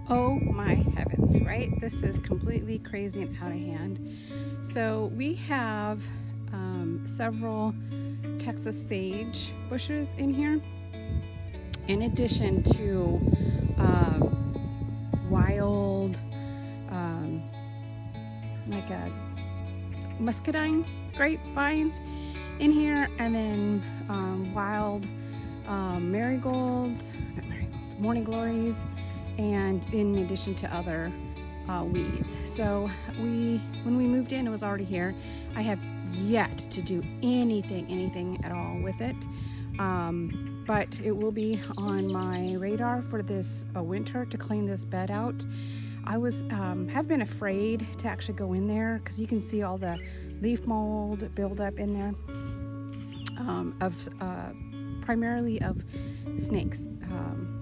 Oh my heavens, right? This is completely crazy and out of hand. So we have several Texas sage bushes in here, in addition to wild, um, like a muscadine grapevines in here, and then wild marigolds, not marigolds, morning glories, and in addition to other weeds. So when we moved in, it was already here. I have yet to do anything at all with it, but it will be on my radar for this winter to clean this bed out. I have been afraid to actually go in there because you can see all the leaf mold buildup in there, primarily of snakes,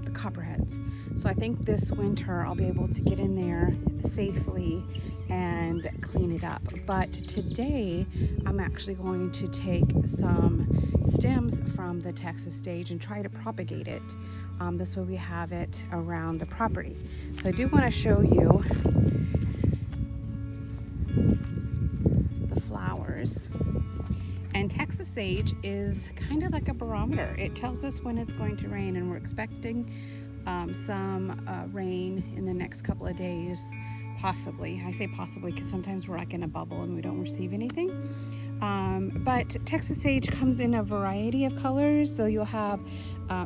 the copperheads. So I think this winter I'll be able to get in there safely and clean it up. But today I'm actually going to take some stems from the Texas sage and try to propagate it. This way we have it around the property. So I do want to show you the flowers. And Texas sage is kind of like a barometer. It tells us when it's going to rain, and we're expecting some rain in the next couple of days, possibly. I say possibly because sometimes we're like in a bubble and we don't receive anything. But Texas sage comes in a variety of colors. So you'll have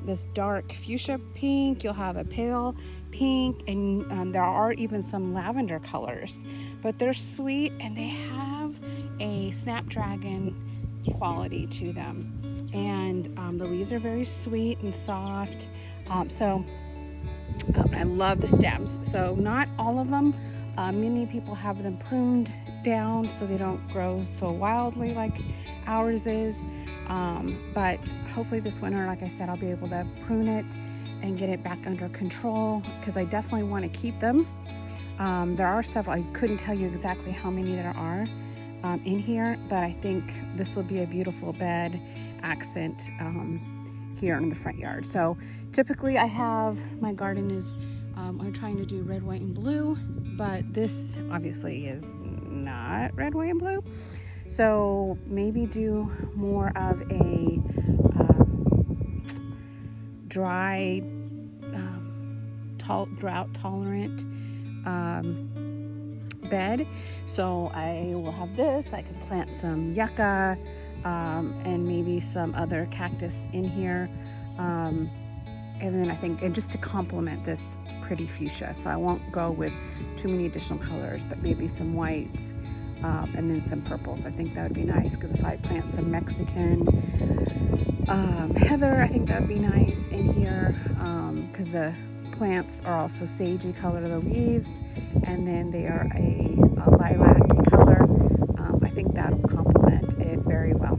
this dark fuchsia pink, you'll have a pale pink, and there are even some lavender colors. But they're sweet and they have a snapdragon quality to them, and the leaves are very sweet and soft. I love the stems. So not all of them. Many people have them pruned down so they don't grow so wildly like ours is. But hopefully this winter, like I said, I'll be able to prune it and get it back under control, because I definitely want to keep them. There are several. I couldn't tell you exactly how many there are in here, but I think this will be a beautiful bed accent here in the front yard. So typically my garden is, I'm trying to do red, white, and blue, but this obviously is not red, white, and blue. So maybe do more of a dry, drought tolerant bed. So I will have this. I can plant some yucca and maybe some other cactus in here, and then I think, and just to complement this pretty fuchsia. So I won't go with too many additional colors, but maybe some whites and then some purples. I think that would be nice, because if I plant some Mexican heather, I think that would be nice in here, because the plants are also sagey color to the leaves, and then they are a lilac color. I think that'll complement it very well.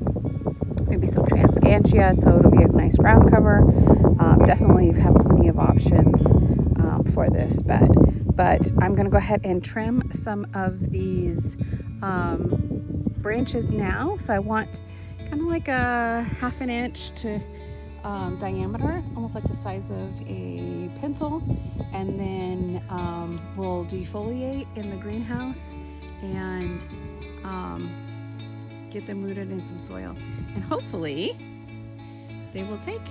Maybe some transcantia, so it'll be a nice ground cover. Definitely have plenty of options for this bed. But I'm going to go ahead and trim some of these branches now. So I want kind of like a 1/2 inch to diameter, almost like the size of a pencil, and then we'll defoliate in the greenhouse and get them rooted in some soil, and hopefully they will take.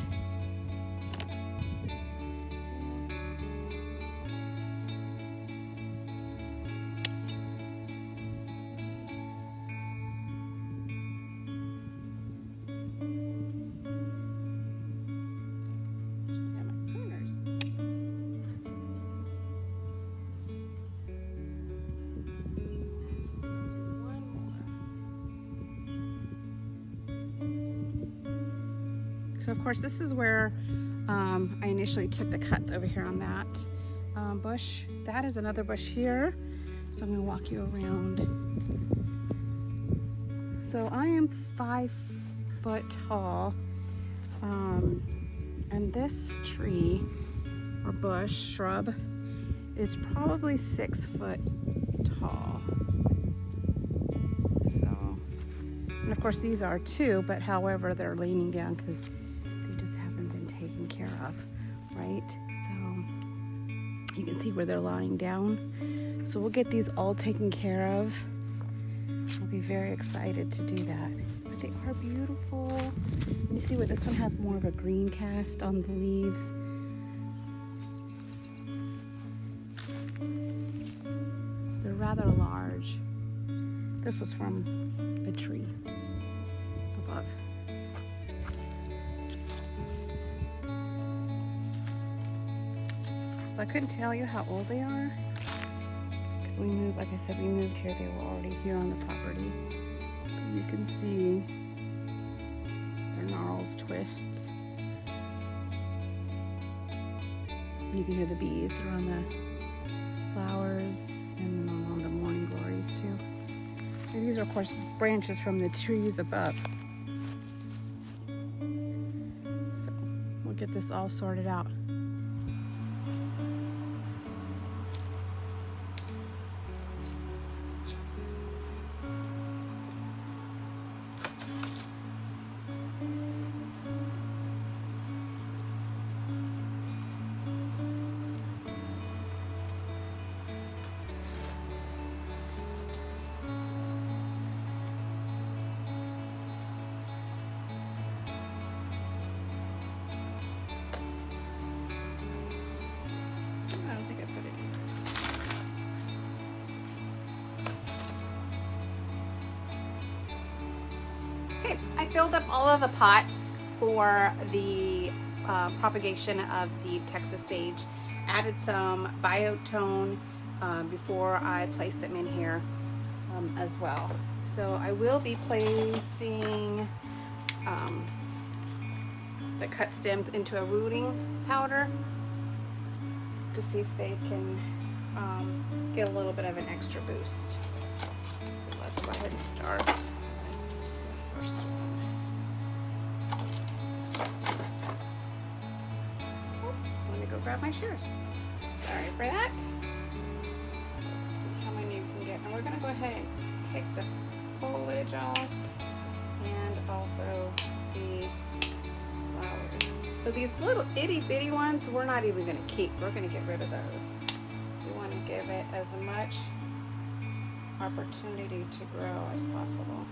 So of course this is where I initially took the cuts over here on that bush. That is another bush here. So I'm going to walk you around. So I am 5 foot tall, and this tree or bush, shrub, is probably 6 foot tall. So, and of course these are too, but however they're leaning down because they just haven't been taken care of, right? So You can see where they're lying down. So we'll get these all taken care of. I'll be very excited to do that. But they are beautiful. You see where this one has more of a green cast on the leaves. They're rather large. This was from a tree above. So I couldn't tell you how old they are. Because we moved, like I said, we moved here. They were already here on the property. But you can see their gnarls, twists. You can hear the bees. They're on the flowers and on the morning glories too. And these are, of course, branches from the trees above. So we'll get this all sorted out. Okay, I filled up all of the pots for the propagation of the Texas sage. Added some biotone before I place them in here as well. So I will be placing the cut stems into a rooting powder to see if they can get a little bit of an extra boost. So let's go ahead and start. First one. Oh, let me go grab my shears. Sorry for that. So let's see how many we can get. And we're going to go ahead and take the foliage off and also the flowers. So these little itty bitty ones, we're not even going to keep. We're going to get rid of those. We want to give it as much opportunity to grow as possible.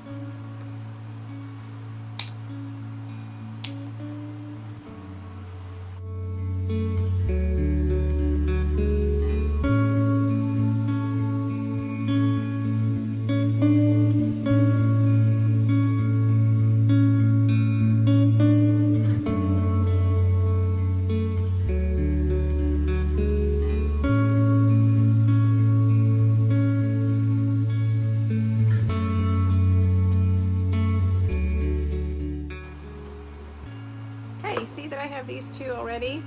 You see that I have these two already,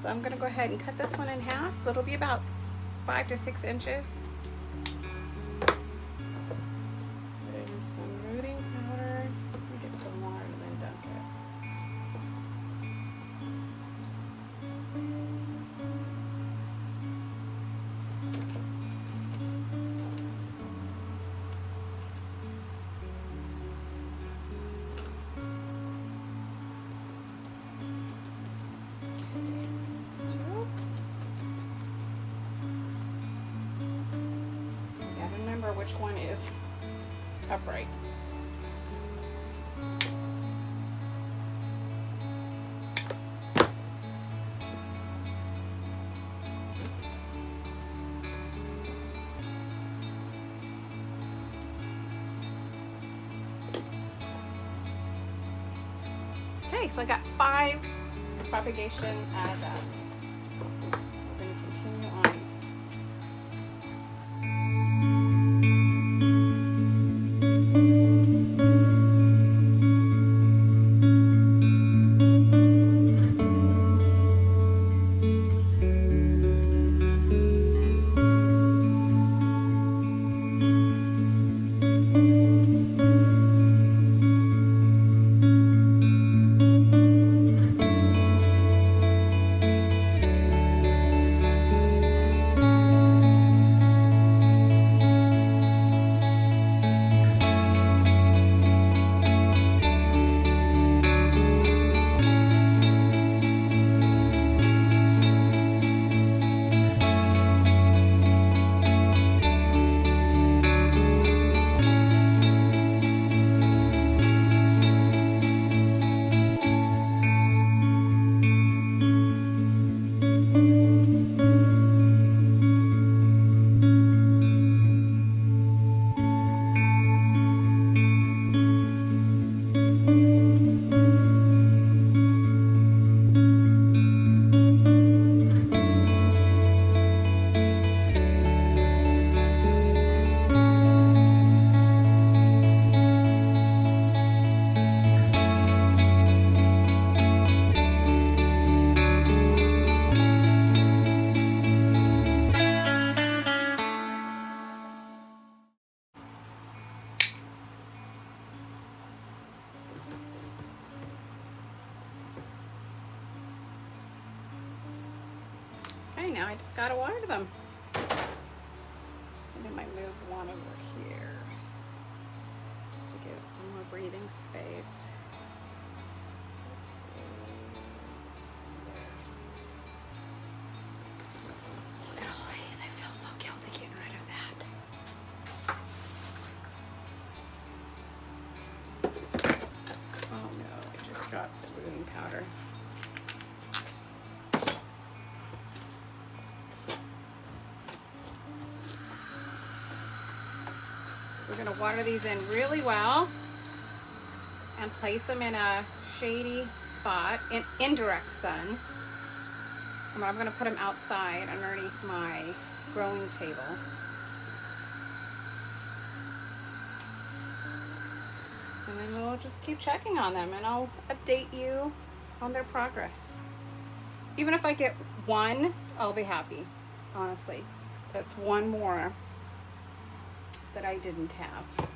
so I'm going to go ahead and cut this one in half, so it'll be about 5 to 6 inches. Put in some rooting powder. Let me get some water and then dunk it. Which one is upright. Okay, so I got 5 propagation out of that. We're going to continue on. now I just gotta water them. I think I might move one over here just to give it some more breathing space. Let's do there. Look at all these. I feel so guilty getting rid of that. Oh no, I just dropped the rooting powder. We're going to water these in really well and place them in a shady spot in indirect sun. And I'm going to put them outside underneath my growing table. And then we'll just keep checking on them and I'll update you on their progress. Even if I get one, I'll be happy, honestly. That's one more that I didn't have.